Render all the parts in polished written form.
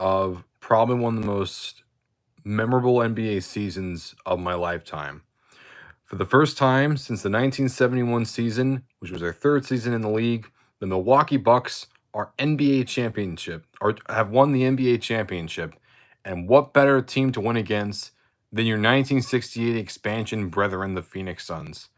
of probably one of the most memorable NBA seasons of my lifetime. For the first time since the 1971 season, which was their third season in the league, the Milwaukee Bucks are NBA championship or have won the NBA championship. And what better team to win against than your 1968 expansion brethren, the Phoenix Suns?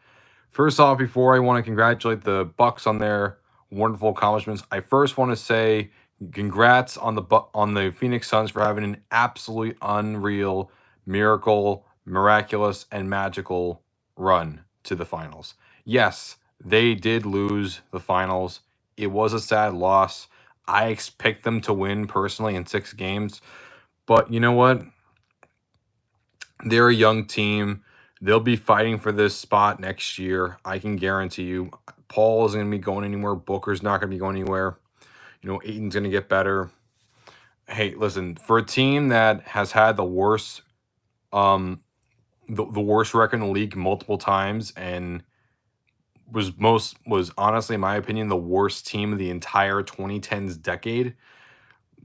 First off, before I want to congratulate the Bucks on their wonderful accomplishments, I first want to say congrats on the Phoenix Suns for having an absolutely unreal, miracle, miraculous, and magical run to the finals. Yes, they did lose the finals. It was a sad loss. Picked them to win personally in 6 games, but you know what? They're a young team. They'll be fighting for this spot next year. I can guarantee you. Paul isn't going to be going anywhere. Booker's not going to be going anywhere. Aiton's going to get better. Hey, listen, for a team that has had the worst, the worst record in the league multiple times, and was honestly, in my opinion, the worst team of the entire 2010s decade.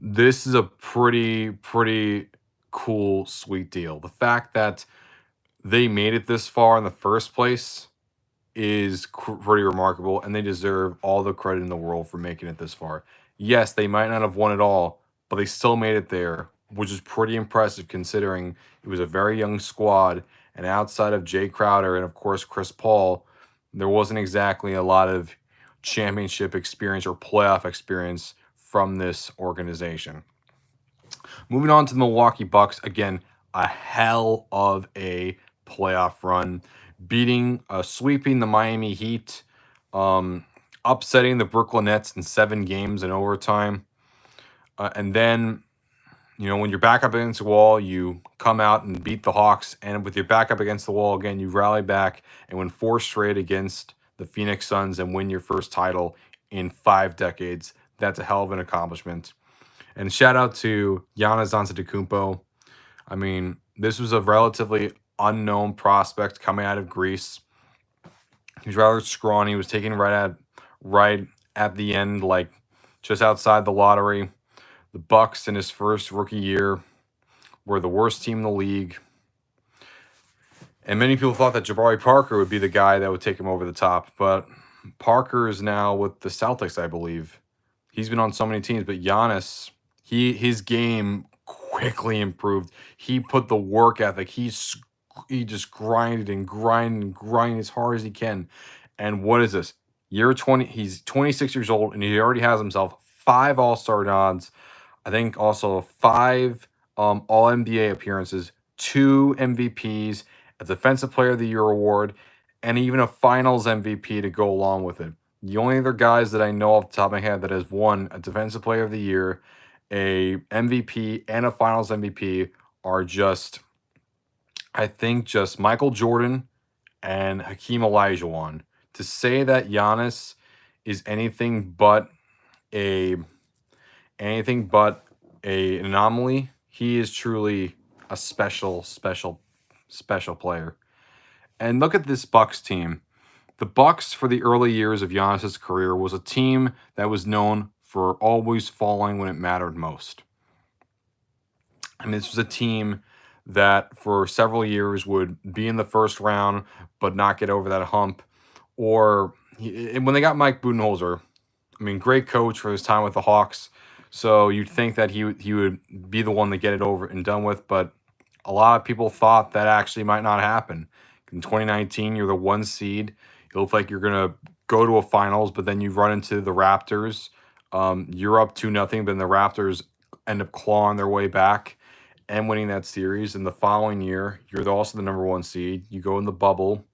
This is a pretty cool, sweet deal. The fact that they made it this far in the first place is pretty remarkable, and they deserve all the credit in the world for making it this far. Yes, they might not have won it all, but they still made it there, which is pretty impressive considering it was a very young squad. And outside of Jay Crowder and, of course, Chris Paul, there wasn't exactly a lot of championship experience or playoff experience from this organization. Moving on to the Milwaukee Bucks, again, a hell of a playoff run, sweeping the Miami Heat, upsetting the Brooklyn Nets in 7 games in overtime. And then, when you're back up against the wall, you come out and beat the Hawks. And with your back up against the wall again, you rally back and win 4 straight against the Phoenix Suns and win your first title in 5 decades. That's a hell of an accomplishment. And shout out to Giannis Antetokounmpo. I mean, this was a relatively unknown prospect coming out of Greece. He was rather scrawny. He was taken right at the end, like just outside the lottery. The Bucks in his first rookie year were the worst team in the league. And many people thought that Jabari Parker would be the guy that would take him over the top. But Parker is now with the Celtics, I believe. He's been on so many teams, but Giannis, his game quickly improved. He put the work ethic. He just grinded as hard as he can. And what is this? Year 20, he's 26 years old, and he already has himself 5 All-Star nods. I think also 5 All-NBA appearances, 2 MVPs, a Defensive Player of the Year award, and even a Finals MVP to go along with it. The only other guys that I know off the top of my head that has won a Defensive Player of the Year, a MVP, and a Finals MVP are just Michael Jordan and Hakeem Olajuwon. To say that Giannis is anything but an anomaly, he is truly a special player. And look at this Bucks team. The Bucks, for the early years of Giannis's career, was a team that was known for always falling when it mattered most. I mean, this was a team that for several years would be in the first round but not get over that hump. When they got Mike Budenholzer, I mean, great coach for his time with the Hawks. So you'd think that he would be the one to get it over and done with, but a lot of people thought that actually might not happen. In 2019, you're the 1 seed. It looks like you're going to go to a finals, but then you run into the Raptors. You're up 2-0, but the Raptors end up clawing their way back and winning that series. And the following year, you're also the number 1 seed. You go in the bubble.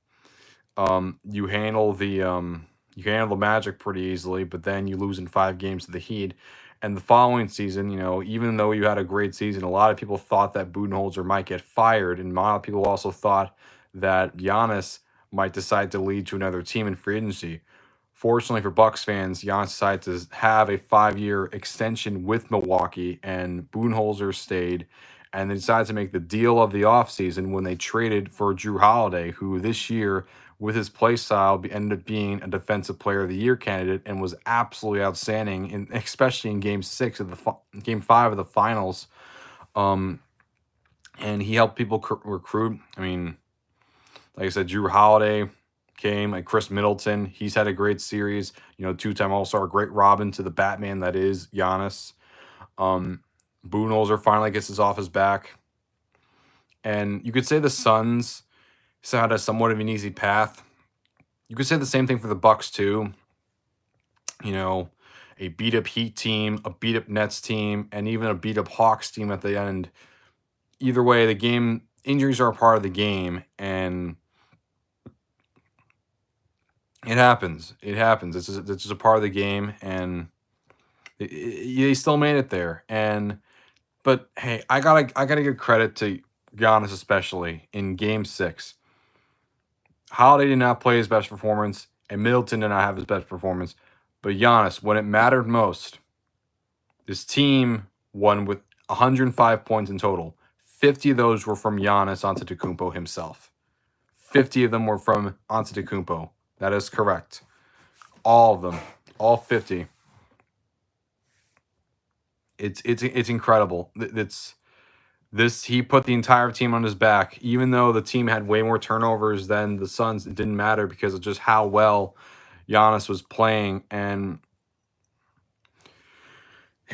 You handle the Magic pretty easily, but then you lose in 5 games to the Heat. And the following season, even though you had a great season, a lot of people thought that Budenholzer might get fired, and a lot of people also thought that Giannis might decide to lead to another team in free agency. Fortunately for Bucks fans, Giannis decided to have a 5-year extension with Milwaukee, and Budenholzer stayed. And they decided to make the deal of the offseason when they traded for Drew Holiday, who this year with his play style, ended up being a Defensive Player of the Year candidate and was absolutely outstanding, especially in Game 5 of the finals. Um, and he helped people recruit. I mean, like I said, Drew Holiday came, like Chris Middleton. He's had a great series. Two-time All-Star, great Robin to the Batman that is Giannis. Budenholzer finally gets his off his back. And you could say the Suns had a somewhat of an easy path. You could say the same thing for the Bucks too. A beat-up Heat team, a beat-up Nets team, and even a beat-up Hawks team at the end. Either way, injuries are a part of the game, and it happens. It happens. It's just a part of the game, and they still made it there. But hey, I gotta give credit to Giannis, especially in Game 6. Holiday did not play his best performance, and Middleton did not have his best performance. But Giannis, when it mattered most, this team won with 105 points in total. 50 of those were from Giannis Antetokounmpo himself. 50 of them were from Antetokounmpo. That is correct. All of them. All 50. It's incredible. He put the entire team on his back. Even though the team had way more turnovers than the Suns, it didn't matter because of just how well Giannis was playing, and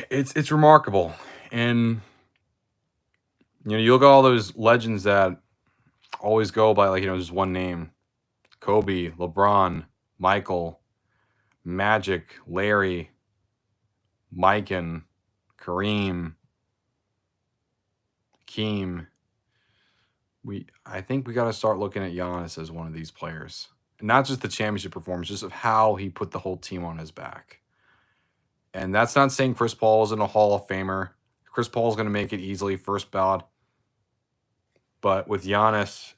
it's remarkable. And you look at all those legends that always go by just one name: Kobe, LeBron, Michael, Magic, Larry, Mikan, Kareem, Keem. I think we got to start looking at Giannis as one of these players. And not just the championship performance, just of how he put the whole team on his back. And that's not saying Chris Paul isn't a Hall of Famer. Chris Paul's going to make it easily, first ballot. But with Giannis,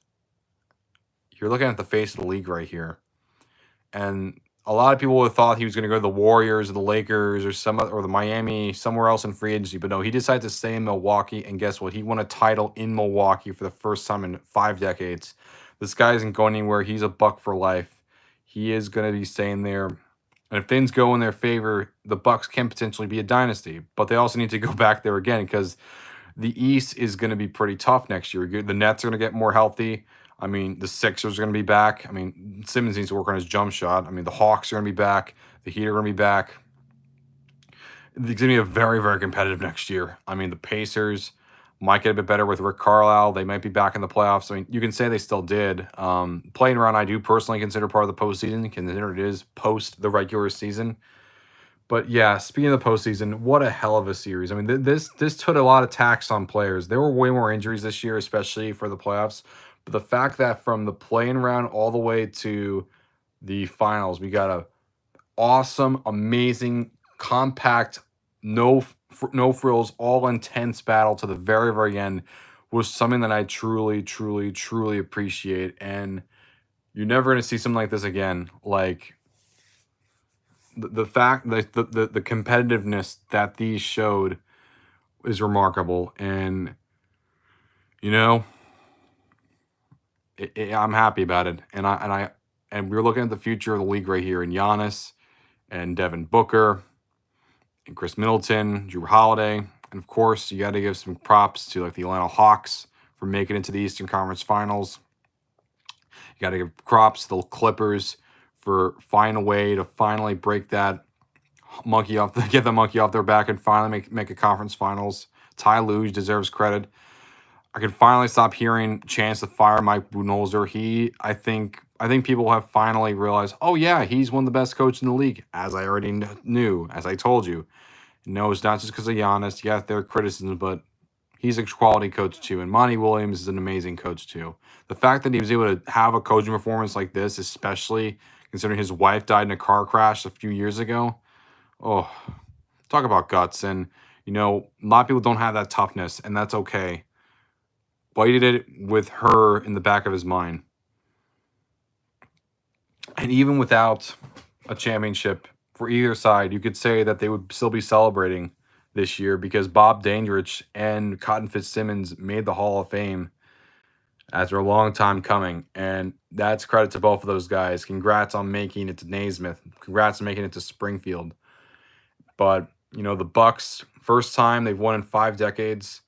you're looking at the face of the league right here. And a lot of people would have thought he was going to go to the Warriors or the Lakers or the Miami, somewhere else in free agency. But no, he decided to stay in Milwaukee. And guess what? He won a title in Milwaukee for the first time in 5 decades. This guy isn't going anywhere. He's a Buck for life. He is going to be staying there. And if things go in their favor, the Bucks can potentially be a dynasty. But they also need to go back there again because the East is going to be pretty tough next year. The Nets are going to get more healthy. I mean, the Sixers are going to be back. I mean, Simmons needs to work on his jump shot. I mean, the Hawks are going to be back. The Heat are going to be back. It's going to be a very, very competitive next year. I mean, the Pacers might get a bit better with Rick Carlisle. They might be back in the playoffs. I mean, you can say they still did. Playing around, I do personally consider part of the postseason. Consider it is post the regular season. But yeah, speaking of the postseason, what a hell of a series. I mean, this took a lot of tax on players. There were way more injuries this year, especially for the playoffs. But the fact that from the playing round all the way to the finals, we got a awesome, amazing, compact, no frills, all intense battle to the very, very end was something that I truly, truly, truly appreciate. And you're never going to see something like this again. Like the fact that the competitiveness that these showed is remarkable. And I'm happy about it, and we're looking at the future of the league right here, and Giannis, and Devin Booker, and Chris Middleton, Drew Holiday, and of course you got to give some props to the Atlanta Hawks for making it to the Eastern Conference Finals. You got to give props to the Clippers for finding a way to finally break that get the monkey off their back and finally make a conference finals. Ty Lue deserves credit. I can finally stop hearing chants to fire Mike Budenholzer. I think people have finally realized, oh yeah, he's one of the best coaches in the league, as I already knew, as I told you. No, it's not just because of Giannis. Yeah, there are criticisms, but he's a quality coach too. And Monty Williams is an amazing coach too. The fact that he was able to have a coaching performance like this, especially considering his wife died in a car crash a few years ago, oh, talk about guts. And, a lot of people don't have that toughness, and that's okay. But he did it with her in the back of his mind. And even without a championship for either side, you could say that they would still be celebrating this year because Bob Dandridge and Cotton Fitzsimmons made the Hall of Fame. after a long time coming, and that's credit to both of those guys. Congrats on making it to Naismith. Congrats on making it to Springfield. But the Bucks, first time they've won in 5 decades.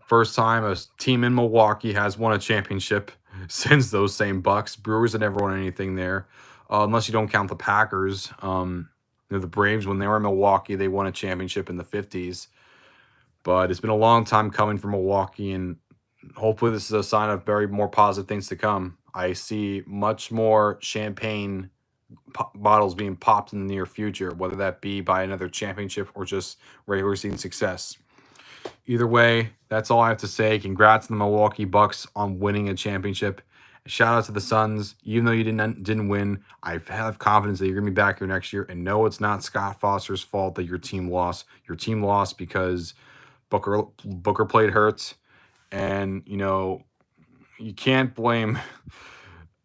First time a team in Milwaukee has won a championship since those same Bucks. Brewers had never won anything there, unless you don't count the Packers. The Braves, when they were in Milwaukee, they won a championship in the 50s. But it's been a long time coming for Milwaukee, and hopefully this is a sign of very more positive things to come. I see much more champagne bottles being popped in the near future, whether that be by another championship or just regular season success. Either way, that's all I have to say. Congrats to the Milwaukee Bucks on winning a championship. Shout out to the Suns. Even though you didn't win, I have confidence that you're gonna be back here next year. And no, it's not Scott Foster's fault that your team lost. Your team lost because Booker played hurt, and you can't blame.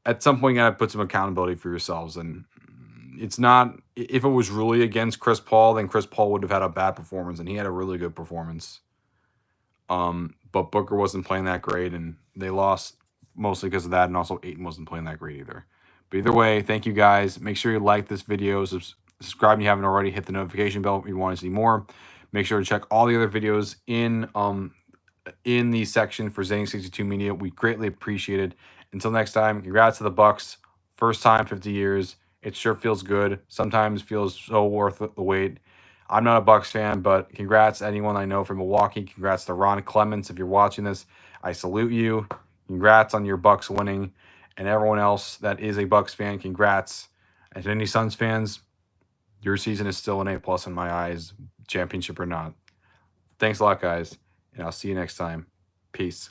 At some point, you gotta put some accountability for yourselves. And it's not, if it was really against Chris Paul, then Chris Paul would have had a bad performance, and he had a really good performance. But Booker wasn't playing that great, and they lost mostly because of that, and also Ayton wasn't playing that great either. But either way, thank you guys. Make sure you like this video, subscribe if you haven't already, hit the notification bell if you want to see more. Make sure to check all the other videos in the section for Zany62 Media. We greatly appreciate it. Until next time, congrats to the Bucks. First time 50 years. It sure feels good. Sometimes feels so worth the wait. I'm not a Bucks fan, but congrats to anyone I know from Milwaukee. Congrats to Ron Clements. If you're watching this, I salute you. Congrats on your Bucks winning. And everyone else that is a Bucks fan, congrats. And to any Suns fans, your season is still an A+ in my eyes, championship or not. Thanks a lot, guys, and I'll see you next time. Peace.